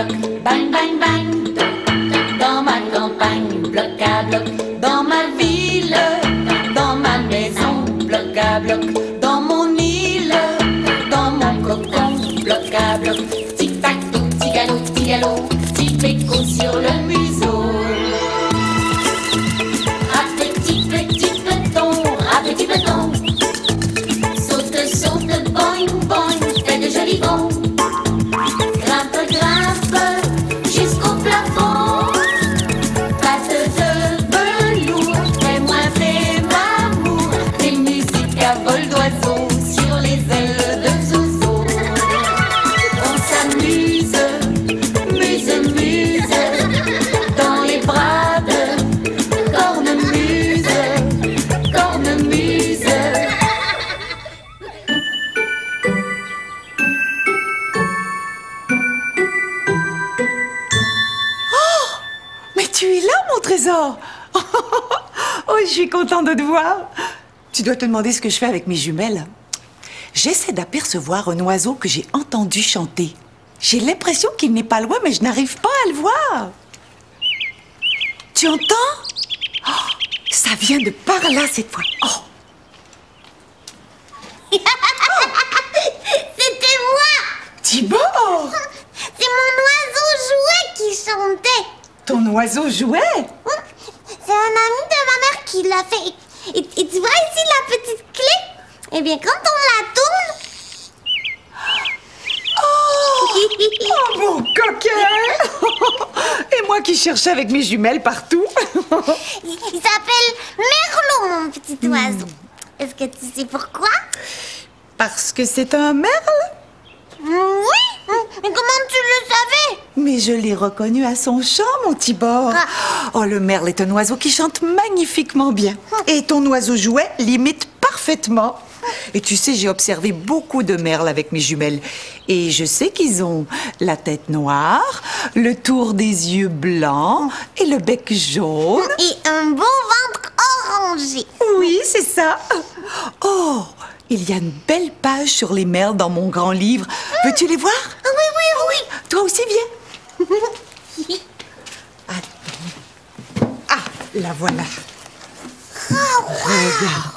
bloc, bang, bang, bang. Dans ma campagne, bloc à bloc. Dans ma ville, dans ma maison, bloc à bloc. Dans mon île, dans mon cocon, bloc à bloc. Tic-tac-toe, petit galop, petit péco sur le museau. Petit peloton, saute, saute, boing, boing, fais de jolis bonds. Grimpe, grimpe, jusqu'au plafond. Patte de velours, fais-moi l'amour. Des musiques à vol d'oiseau sur les ailes de Zozo. On s'amuse, muse, muse, dans les bras de cornemuse. Cornemuse. Oh, mais tu es là, mon trésor. Oh, je suis contente de te voir. Tu dois te demander ce que je fais avec mes jumelles. J'essaie d'apercevoir un oiseau que j'ai entendu chanter. J'ai l'impression qu'il n'est pas loin, mais je n'arrive pas à le voir. Tu entends? Oh, ça vient de par là cette fois. Oh. C'était moi! Tibor! C'est mon oiseau jouet qui chantait. Ton oiseau jouet? C'est un ami de ma mère qui l'a fait. Et tu vois ici la petite clé? Eh bien, quand on la tourne... Oh, mon coquin! Et moi qui cherchais avec mes jumelles partout. Il s'appelle Merlot, mon petit oiseau. Est-ce que tu sais pourquoi? Parce que c'est un merle? Oui, mais comment tu le savais? Mais je l'ai reconnu à son chant, mon Tibor. Oh, le merle est un oiseau qui chante magnifiquement bien. Et ton oiseau jouet l'imite parfaitement. Et tu sais, j'ai observé beaucoup de merles avec mes jumelles. Et je sais qu'ils ont la tête noire, le tour des yeux blancs et le bec jaune. Et un beau ventre orangé. Oui, c'est ça. Oh, il y a une belle page sur les merles dans mon grand livre. Veux-tu les voir? Oui, oui, oui. Toi aussi, viens. Attends. Ah, la voilà. Regarde.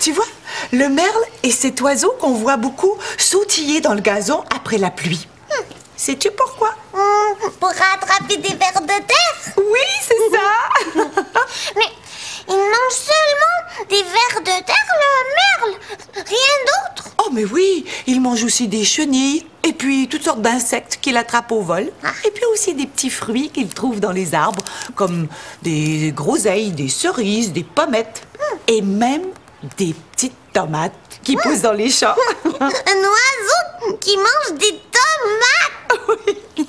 Tu vois, le merle est cet oiseau qu'on voit beaucoup sautiller dans le gazon après la pluie. Sais-tu pourquoi? Pour rattraper des vers de terre. Oui, c'est ça. Mais il mange seulement des vers de terre, le merle. Rien d'autre. Oh, mais oui, il mange aussi des chenilles et puis toutes sortes d'insectes qu'il attrape au vol. Et puis aussi des petits fruits qu'il trouve dans les arbres, comme des groseilles, des cerises, des pommettes et même des petites tomates qui poussent dans les champs. Un oiseau qui mange des tomates. Oui.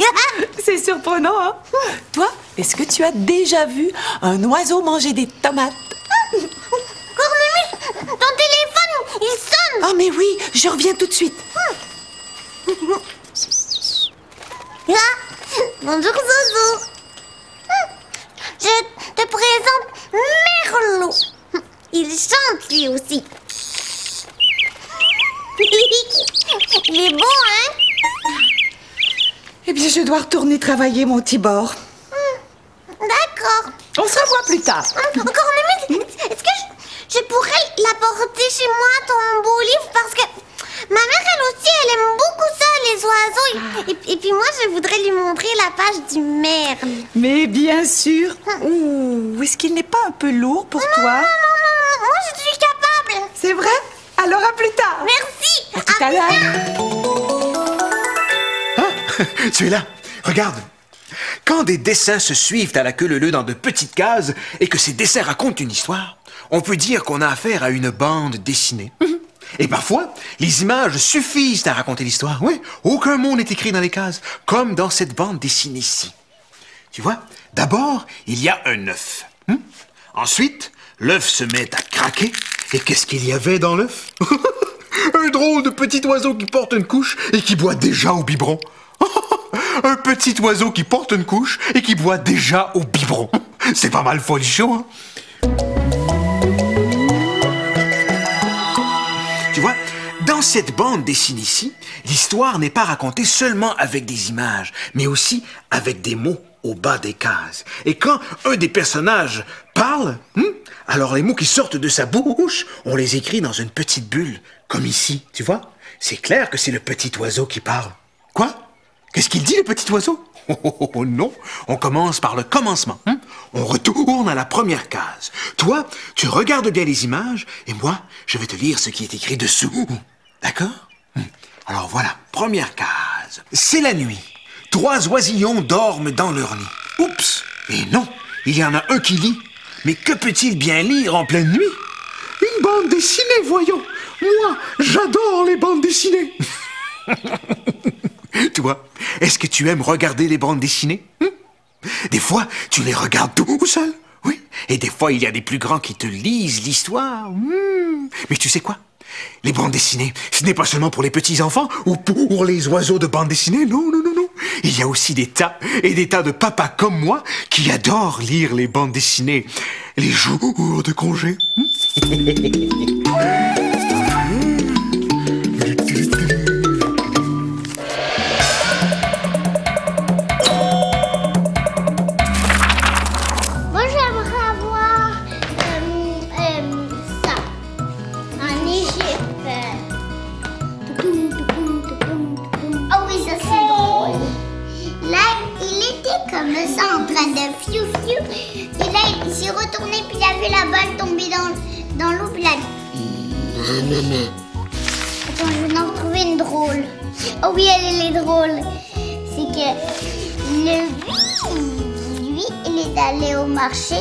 C'est surprenant, hein? Toi, est-ce que tu as déjà vu un oiseau manger des tomates? Cornemuse, ton téléphone, il sonne. Oh, mais oui, je reviens tout de suite. Bonjour Zozo. Je te présente Merlot. Il chante lui aussi. Il est beau, hein? Eh bien, je dois retourner travailler, mon Tibor. D'accord. On se revoit plus tard. Cornemuse, est-ce que je pourrais l'apporter chez moi, ton beau livre? Parce que ma mère, elle aussi, elle aime beaucoup ça, les oiseaux. Et puis moi, je voudrais lui montrer la page du merle. Mais bien sûr. Ouh, est-ce qu'il n'est pas un peu lourd pour toi? Non, moi, je suis capable. C'est vrai? Alors à plus tard. Merci. À tout à l'heure. Ah, tu es là. Regarde. Quand des dessins se suivent à la queue leu-leu dans de petites cases et que ces dessins racontent une histoire, on peut dire qu'on a affaire à une bande dessinée. Et parfois, les images suffisent à raconter l'histoire. Oui, aucun mot n'est écrit dans les cases, comme dans cette bande dessinée-ci. Tu vois, d'abord, il y a un œuf. Ensuite, l'œuf se met à craquer. Et qu'est-ce qu'il y avait dans l'œuf? Un drôle de petit oiseau qui porte une couche et qui boit déjà au biberon. Un petit oiseau qui porte une couche et qui boit déjà au biberon. C'est pas mal folichon, hein? Tu vois, Dans cette bande dessinée-ci, l'histoire n'est pas racontée seulement avec des images, mais aussi avec des mots au bas des cases. Et quand un des personnages parle, alors les mots qui sortent de sa bouche, on les écrit dans une petite bulle, comme ici, tu vois? C'est clair que c'est le petit oiseau qui parle. Quoi? Qu'est-ce qu'il dit, le petit oiseau? Oh non, on commence par le commencement. On retourne à la première case. Toi, tu regardes bien les images, et moi, je vais te lire ce qui est écrit dessous. D'accord? Alors voilà, première case. C'est la nuit. 3 oisillons dorment dans leur nid. Oups! Et non, il y en a un qui lit. Mais que peut-il bien lire en pleine nuit? Une bande dessinée, voyons. Moi, j'adore les bandes dessinées. Toi, est-ce que tu aimes regarder les bandes dessinées? Des fois, tu les regardes tout seul. Oui. Et des fois, il y a des plus grands qui te lisent l'histoire. Mais tu sais quoi? Les bandes dessinées, ce n'est pas seulement pour les petits-enfants ou pour les oiseaux de bande dessinée. Non, non, non, non. Il y a aussi des tas et des tas de papas comme moi qui adorent lire les bandes dessinées les jours de congé. Moi, j'aimerais avoir ça. Un Égypte. Oh oui, ça c'est drôle. Là, il était comme ça en train de fiou-fiou. Et là, il s'est retourné puis il a vu la balle tomber dans l'eau puis il a dit... Attends, je vais en retrouver une drôle. Oh oui, elle est drôle. C'est que lui, il est allé au marché.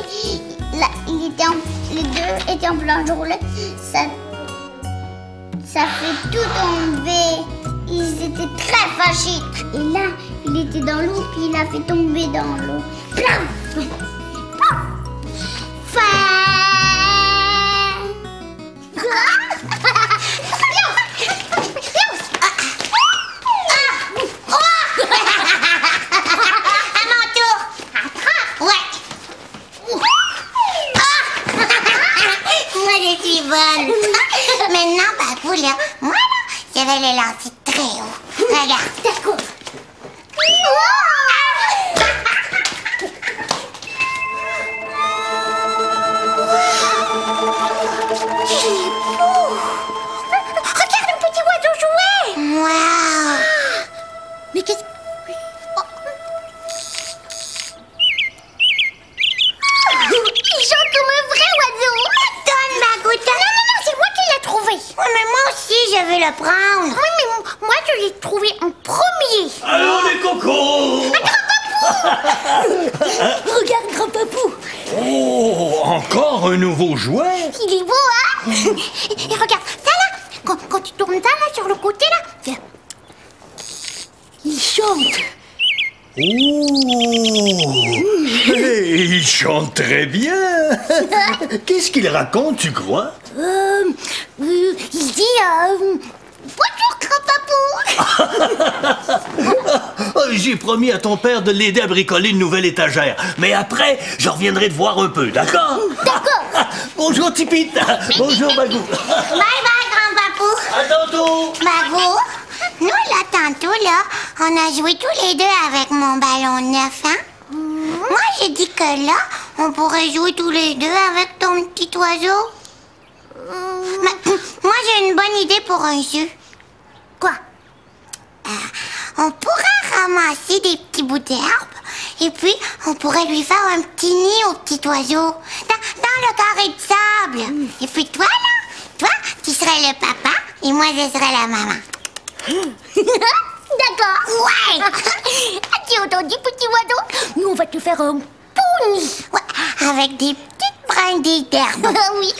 Là, les deux étaient en plein jour. Ça fait tout tomber. Ils étaient très fâchés. Et là, il était dans l'eau, puis il a fait tomber dans l'eau. Plaf! Plaf! Fin! À mon tour. Ouais. Moi, je suis bonne. Maintenant, Papou, là, moi, là, je vais les lancer très haut. Regarde. D'accord. Il est beau. Regarde le petit oiseau jouer. Waouh. Mais qu'est-ce... Il chante comme un vrai oiseau. Donne ma goutte. Non, c'est moi qui l'ai trouvé. Oui, mais moi aussi, je vais le prendre. Oui, mais moi, je l'ai trouvé en premier. Allons les cocos! Regarde, grand-papou. Oh, encore un nouveau jouet? Il est beau, hein? Et regarde, ça là, quand tu tournes ça là, sur le côté là, tiens. Il chante. Oh! Il chante très bien! Qu'est-ce qu'il raconte, tu crois? Il dit, bonjour, grand-papou. J'ai promis à ton père de l'aider à bricoler une nouvelle étagère. Mais après, je reviendrai te voir un peu, d'accord? D'accord. Bonjour, Tipite. Bonjour, Bagou. Bye bye, grand-papou. À tantôt. Bagou, nous là, tantôt là, on a joué tous les deux avec mon ballon neuf, hein? Moi, j'ai dit que là, on pourrait jouer tous les deux avec ton petit oiseau. Moi, j'ai une bonne idée pour un jeu. Quoi? On pourrait ramasser des petits bouts d'herbe et puis on pourrait lui faire un petit nid au petit oiseau dans le carré de sable. Et puis toi, là, tu serais le papa et moi, je serais la maman. D'accord. Ouais. As-tu entendu, petit oiseau? Nous, on va te faire un beau nid. Ouais, avec des petites brindilles d'herbe. Oui.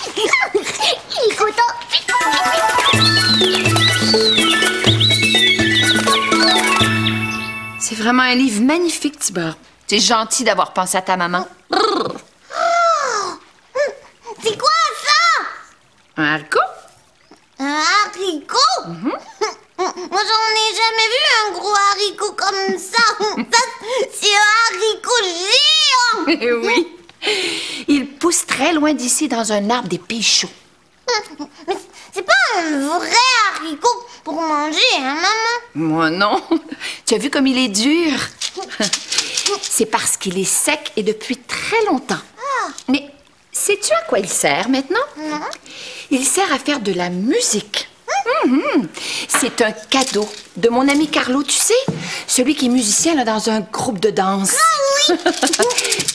Il est content. C'est vraiment un livre magnifique, Tibor. C'est gentil d'avoir pensé à ta maman. C'est quoi ça? Un haricot? Un haricot? Moi, j'en ai jamais vu un gros haricot comme ça. C'est un haricot géant. Oui. Il pousse très loin d'ici dans un arbre des pays chauds. Mais c'est pas un vrai haricots pour manger, hein, maman? Moi, non. Tu as vu comme il est dur? C'est parce qu'il est sec et depuis très longtemps. Mais sais-tu à quoi il sert maintenant? Non. Il sert à faire de la musique. C'est un cadeau de mon ami Carlo, tu sais? Celui qui est musicien là, dans un groupe de danse. Ah oui!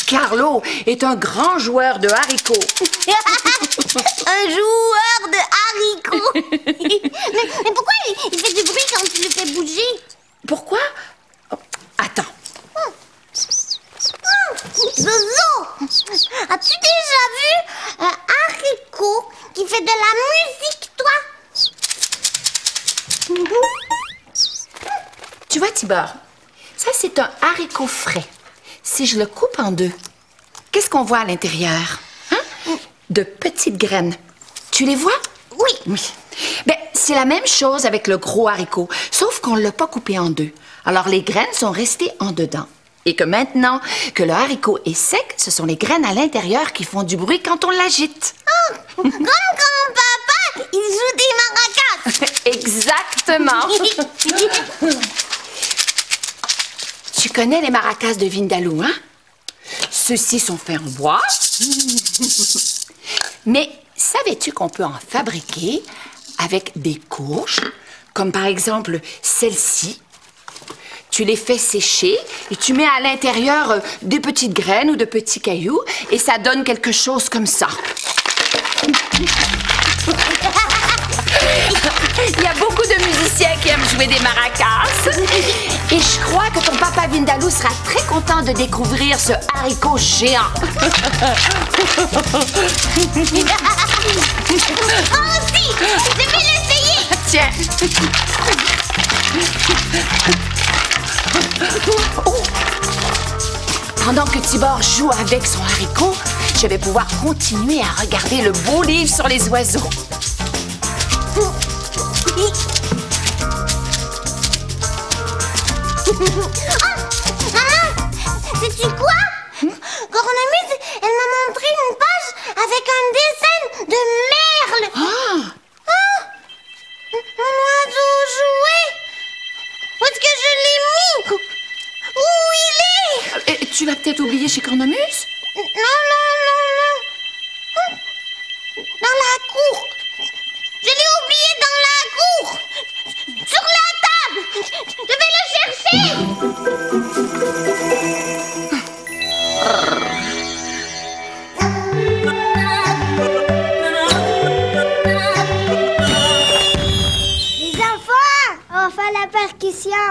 Carlo est un grand joueur de haricots. Un joueur de haricots! mais pourquoi il fait du bruit quand tu le fais bouger? Pourquoi? Oh, attends. Zozo! As-tu déjà vu un haricot qui fait de la musique, toi? Tu vois, Tibor, ça c'est un haricot frais. Si je le coupe en deux, qu'est-ce qu'on voit à l'intérieur? Hein? De petites graines. Tu les vois? Oui. Oui. Ben, c'est la même chose avec le gros haricot, sauf qu'on ne l'a pas coupé en deux. Alors les graines sont restées en dedans. Et que maintenant que le haricot est sec, ce sont les graines à l'intérieur qui font du bruit quand on l'agite. Oh, comme grand-papa, il joue des maracas. Exactement. Tu connais les maracas de Vindaloo, hein? Ceux-ci sont faits en bois. Mais savais-tu qu'on peut en fabriquer avec des couches, comme par exemple celle-ci? Tu les fais sécher et tu mets à l'intérieur des petites graines ou de petits cailloux et ça donne quelque chose comme ça. Il y a beaucoup de musiciens qui aiment jouer des maracas. Et je crois que ton papa Vindaloo sera très content de découvrir ce haricot géant. Moi aussi, je vais l'essayer. Tiens. Oh. Pendant que Tibor joue avec son haricot, je vais pouvoir continuer à regarder le beau livre sur les oiseaux. Maman, sais-tu quoi? Cornemuse, elle m'a montré une page avec un dessin de merle. Mon oiseau jouet. Où est-ce que je l'ai mis? Où il est? Tu l'as peut-être oublié chez Cornemuse? Non. Dans la cour. Je l'ai oublié dans la cour. Sur la table. Je vais le chercher. Les enfants, on va faire la percussion.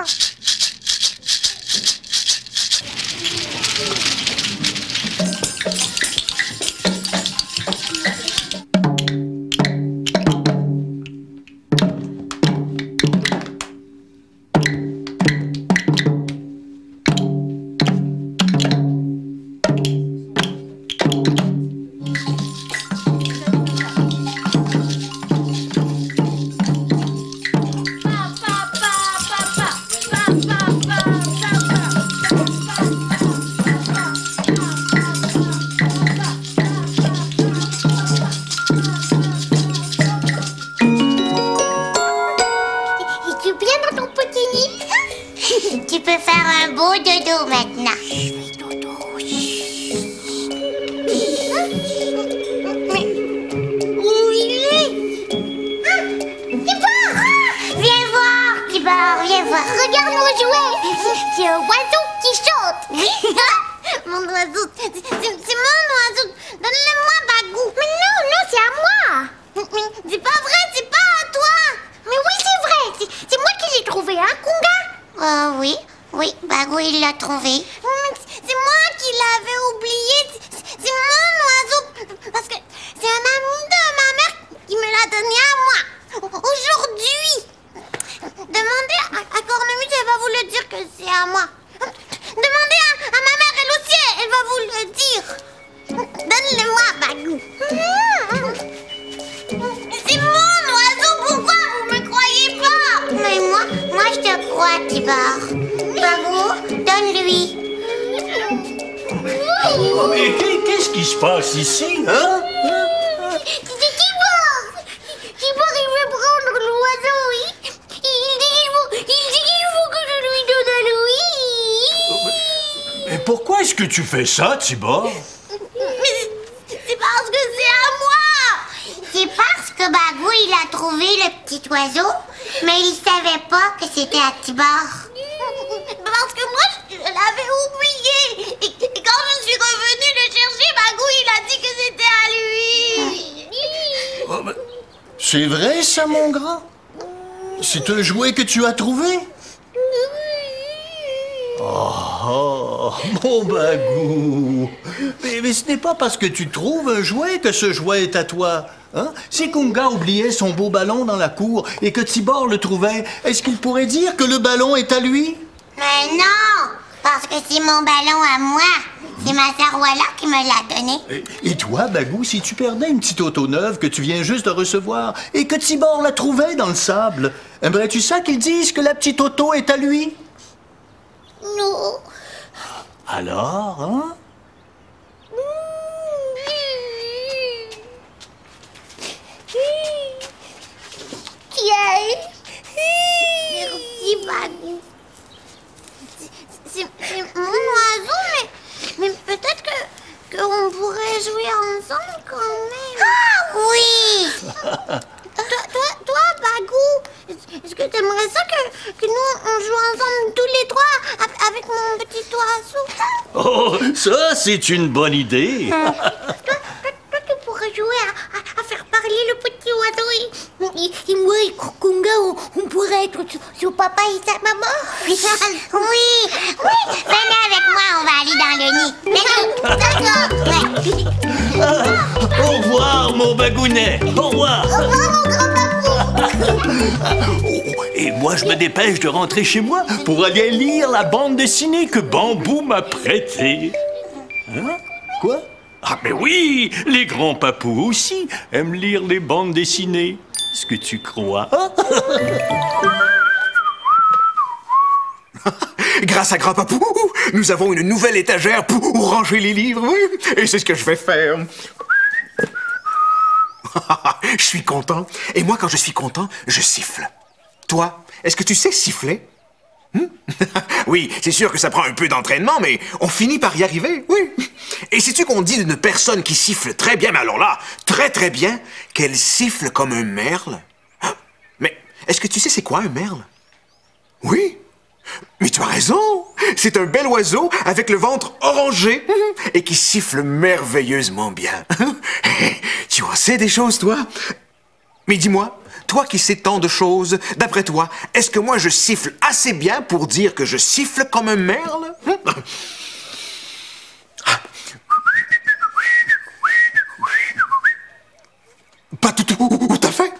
Es-tu bien dans ton petit lit? Tu peux faire un beau dodo maintenant. Mais où il est? Tibor! Viens voir, Tibor, viens voir. Regarde mon jouet. C'est un oiseau qui chante. Mon oiseau, c'est mon oiseau. Donne-le-moi, Bagou. Mais non, c'est à moi. Mais c'est pas vrai, c'est pas à toi. Mais oui, c'est vrai. C'est moi qui l'ai trouvé, hein, Kunga? Oui, Bagou, il l'a trouvé. C'est moi qui l'avais oublié. C'est mon oiseau. Parce que c'est un ami de ma mère qui me l'a donné à moi. Aujourd'hui. Demandez à Cornemuse, elle va vous le dire que c'est à moi. Demandez à ma mère, elle aussi, elle va vous le dire. Donne-le-moi, Bagou. C'est mon oiseau, pourquoi vous me croyez pas? Mais moi je te crois, Tibor. Bagou, donne-lui. Mais qu'est-ce qui se passe ici, hein? C'est Tibor. Tibor, il veut prendre l'oiseau. est-ce que tu fais ça, Tibor? Mais c'est parce que c'est à moi. C'est parce que Bagou, il a trouvé le petit oiseau, mais il savait pas que c'était à Tibor. Parce que moi, je l'avais oublié. Et quand je suis revenue le chercher, Bagou, il a dit que c'était à lui. Oh, mais c'est vrai, ça, mon grand? C'est un jouet que tu as trouvé? Oh, mon Bagou. Mais ce n'est pas parce que tu trouves un jouet que ce jouet est à toi. Hein? Si Kunga oubliait son beau ballon dans la cour et que Tibor le trouvait, est-ce qu'il pourrait dire que le ballon est à lui? Mais non, parce que c'est mon ballon à moi. C'est ma sœur Walla qui me l'a donné. Et toi, Bagou, si tu perdais une petite auto neuve que tu viens juste de recevoir et que Tibor la trouvait dans le sable, aimerais-tu ça qu'ils disent que la petite auto est à lui? Non. Alors, hein? Tiens. Merci, Bagou. C'est mon oiseau, mais peut-être qu'on pourrait jouer ensemble quand même. Ah oui. Toi, Bagou, est-ce que t'aimerais ça que nous, on joue ensemble tous les trois avec mon petit oiseau? Oh, ça, c'est une bonne idée. Toi, tu pourrais jouer à faire parler le petit oiseau. Et moi et Kunga, on pourrait être sur papa et sa maman. Oui, venez avec moi, on va aller dans le nid. D'accord. Au revoir, mon bagounet. Au revoir. Au revoir, mon grand papou. Oh, et moi, je me dépêche de rentrer chez moi pour aller lire la bande dessinée que Bambou m'a prêtée. Hein? Quoi? Ah, mais oui, les grands papous aussi aiment lire les bandes dessinées. Est-ce que tu crois? Grâce à Grand Papou, nous avons une nouvelle étagère pour ranger les livres, oui. Et c'est ce que je vais faire. Je suis content. Et moi, quand je suis content, je siffle. Toi, est-ce que tu sais siffler? Oui, c'est sûr que ça prend un peu d'entraînement, mais on finit par y arriver, oui. Et sais-tu qu'on dit d'une personne qui siffle très bien, mais alors là, très très bien, qu'elle siffle comme un merle? Mais est-ce que tu sais c'est quoi un merle? Oui. Mais tu as raison, c'est un bel oiseau avec le ventre orangé et qui siffle merveilleusement bien. Tu en sais des choses, toi? Mais dis-moi, toi qui sais tant de choses, d'après toi, est-ce que moi je siffle assez bien pour dire que je siffle comme un merle? Pas tout à fait.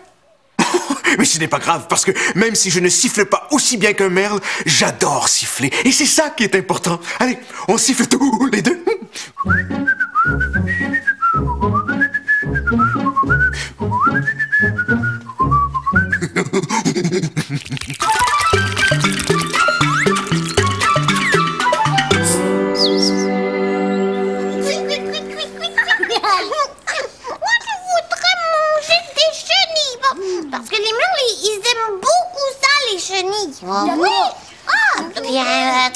Mais ce n'est pas grave, parce que même si je ne siffle pas aussi bien qu'un merle, j'adore siffler. Et c'est ça qui est important. Allez, on siffle tous les deux. Parce que les merles, ils aiment beaucoup ça, les chenilles. Oh, oui. Ah, bien.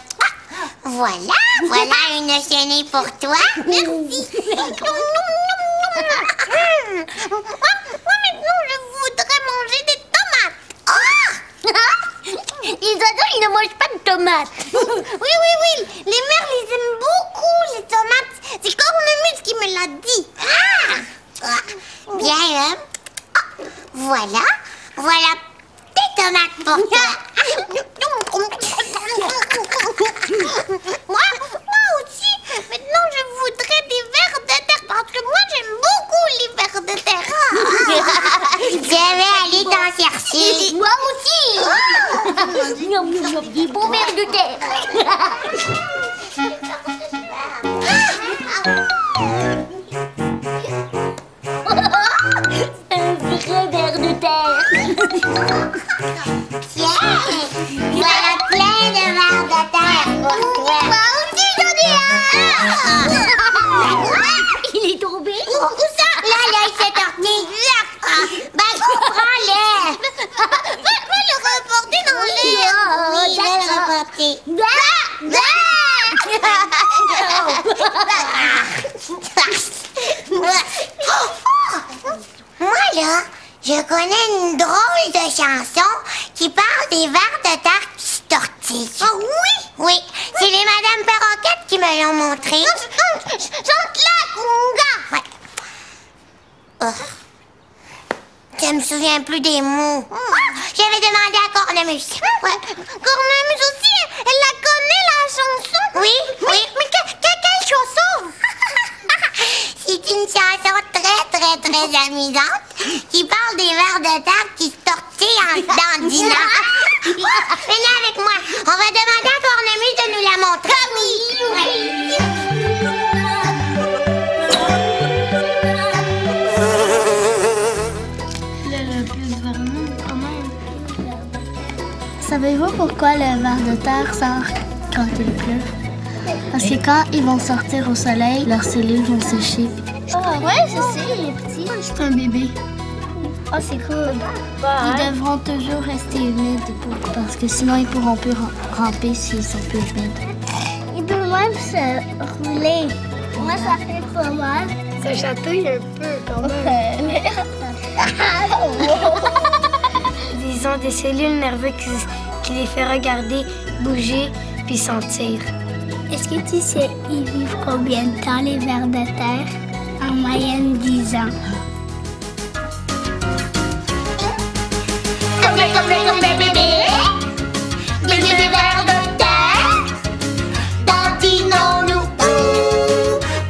Voilà une chenille pour toi. Merci. Moi, maintenant, je voudrais manger des tomates. Oh. Les oiseaux, ils ne mangent pas de tomates. Oui. Les merles, ils aiment beaucoup les tomates. C'est Cornemuse qui me l'a dit. Bien, Voilà des tomates pour toi. Moi aussi, maintenant je voudrais des vers de terre parce que moi j'aime beaucoup les vers de terre. Je vais aller t'en chercher. Moi aussi. Des beaux vers de terre. Vrai ver de terre. Tiens, voilà plein de vers de terre pour toi. Moi aussi j'en ai un. Il est tombé. Où ça? Là, il s'est tordu. Bagou, prends-le. Va le reporter dans l'air. Oui, va le reporter. connais une drôle de chanson qui parle des vers de terre qui se tortillent. Ah oui? Oui, c'est les Madame Perroquette qui me l'ont montré. Chante-la, Kunga! Ouais. Je me souviens plus des mots. J'avais demandé à Cornemuse. Ouais. Cornemuse aussi, elle la connaît, la chanson? Oui, oui. Mais quelle chanson? C'est une chanson très amusante qui parle des vers de terre qui se tortillent en dandinant. Venez avec moi. On va demander à Cornemuse de nous la montrer. Ah oui. Savez-vous pourquoi le ver de terre sort quand il pleut? Parce que quand ils vont sortir au soleil, leurs cellules vont sécher. Ah ouais, je sais, il est petit. C'est un bébé. Oh, c'est cool. Ils devront toujours rester humides parce que sinon ils pourront plus ramper s'ils sont plus humides. Ils peuvent même se rouler. Moi, ça fait pas mal. Ça chatouille un peu quand même. Ils ont des cellules nerveuses qui les fait regarder, bouger puis sentir. Est-ce que tu sais, ils vivent combien de temps, les vers de terre? En moyenne, 10 ans. Comme les bébés vers de terre, dandinons-nous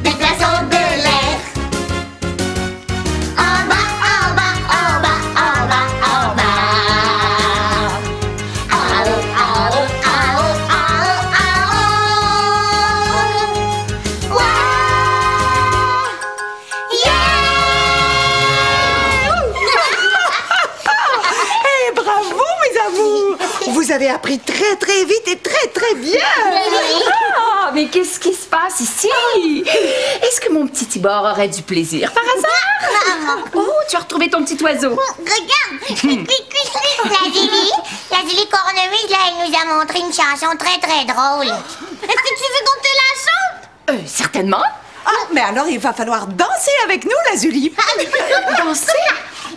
des glaçons de l'air. En bas, en bas, en bas, en bas, en bas. En haut, en haut, en haut, en haut, en haut. Wow! Yeah! Eh, bravo, mes amours! Vous avez appris très vite et très bien! Ah, mais qu'est-ce qui se passe ici? Est-ce que mon petit Tibor aurait du plaisir par hasard? Oh, tu as retrouvé ton petit oiseau. Regarde! La Julie Cornemuse, là, elle nous a montré une chanson très drôle. Est-ce que tu veux qu'on te la chante? Certainement. Ah, mais alors il va falloir danser avec nous, la Julie. Danser?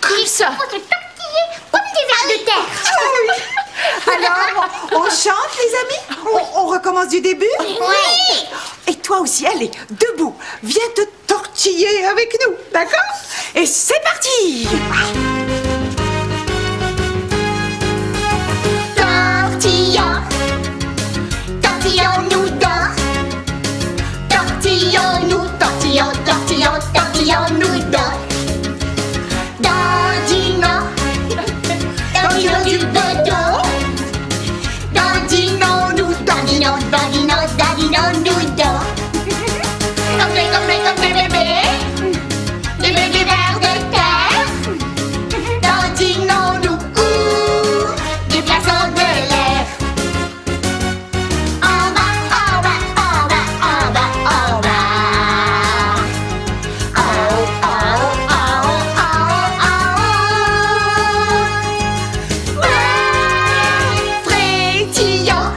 Comme ça. Faut se tortiller comme des vers de terre. Alors, on chante, les amis? On recommence du début? Oui. Et toi aussi, allez, debout. Viens te tortiller avec nous, d'accord? Et c'est parti! Tortillons, tortillons-nous dans. Tortillons-nous, tortillons, tortillons, tortillons-nous dans. Dandinons, dandinons du bedeau. Dandinons-nous, dandinons, dandinons, dandinons-nous dans. Comme les bébés vers de terre. Dandinons-nous, des glaçons de l'air. En bas, en bas, en bas, en bas, en bas. En haut, en haut, en haut, en haut, en haut. Ouais, frétillons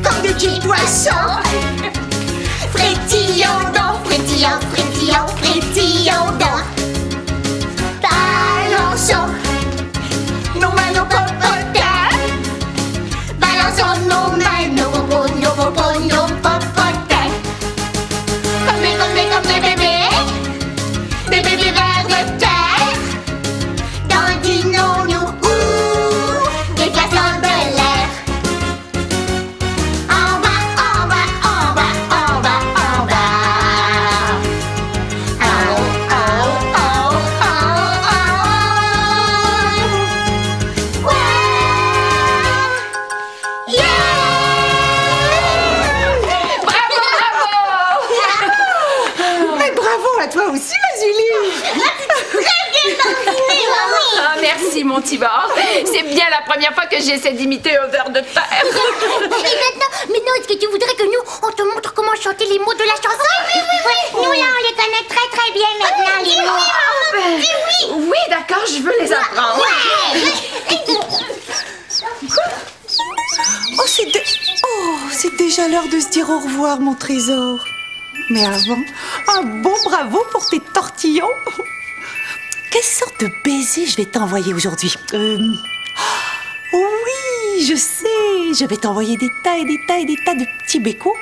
comme des petits poissons. Frétillons donc, frétillons, frétillons, frétillons donc. Balançons nos mains, nos popotins. Balançons nos mains, nos popos, nos popos, nos popotins. Comme les bébés vers de terre. Dandinons-nous des glaçons de l'air. En bas, en bas, en bas, en bas, en bas. En haut, en haut, en haut, en haut, en haut. Ouais! Yeah! Bravo, bravo! Mais bravo à toi aussi, la Julie! Ah, merci, mon Tibor. C'est bien la première fois que j'essaie d'imiter un ver de terre. Et maintenant, est-ce que tu voudrais que nous, on te montre comment chanter les mots de la chanson? Oui. Nous, là, on les connaît très bien maintenant, les mots. Oui, d'accord, je veux les apprendre. Oh, c'est déjà l'heure de se dire au revoir, mon trésor. Mais avant, un bon bravo pour tes tortillons. quelle sorte de baiser je vais t'envoyer aujourd'hui? Oui, je sais. Je vais t'envoyer des tas et des tas et des tas de petits bécots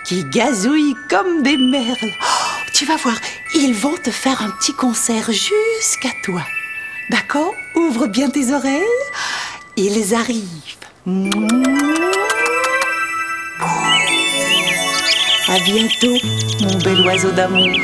qui gazouillent comme des merles. Oh, tu vas voir, ils vont te faire un petit concert jusqu'à toi. D'accord? Ouvre bien tes oreilles. Ils arrivent. À bientôt, mon bel oiseau d'amour.